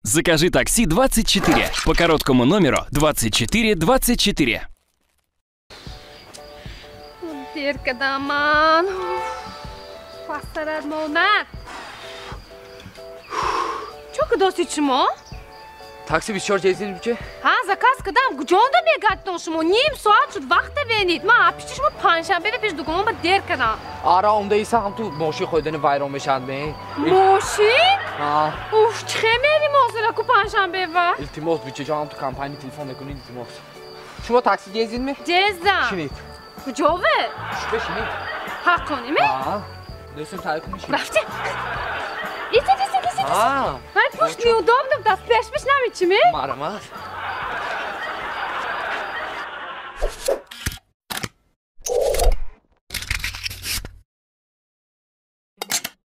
Закажи такси 24 по короткому номеру 2424. Derkada aman. Passarar mona. Çok dosyçum o. Taksi biz çorç ezdiniz ki? Ha zakaz kadam gujonda begatton şumo. Niyem saat şut vaqta benit. Ma apişti şumo panşanbe ve bir dugum ama derkada. Ara onda ise ham tu moşi koydunu vayron beşand be. Moşin? Ha. Uf çemeri mozela ku panşanbe va. İltimos bütçe ham tu kampanya telefon da konu iltimos. Şuma taksi gezdin mi? Cezda. Şinit. Gujove? Şüphe şinit. Hakkoni mi? Ha. Nesin taykın işi? Rafti. İte. Ha. Halt push mi udobno das perşmiş nam içimi? Maramaz.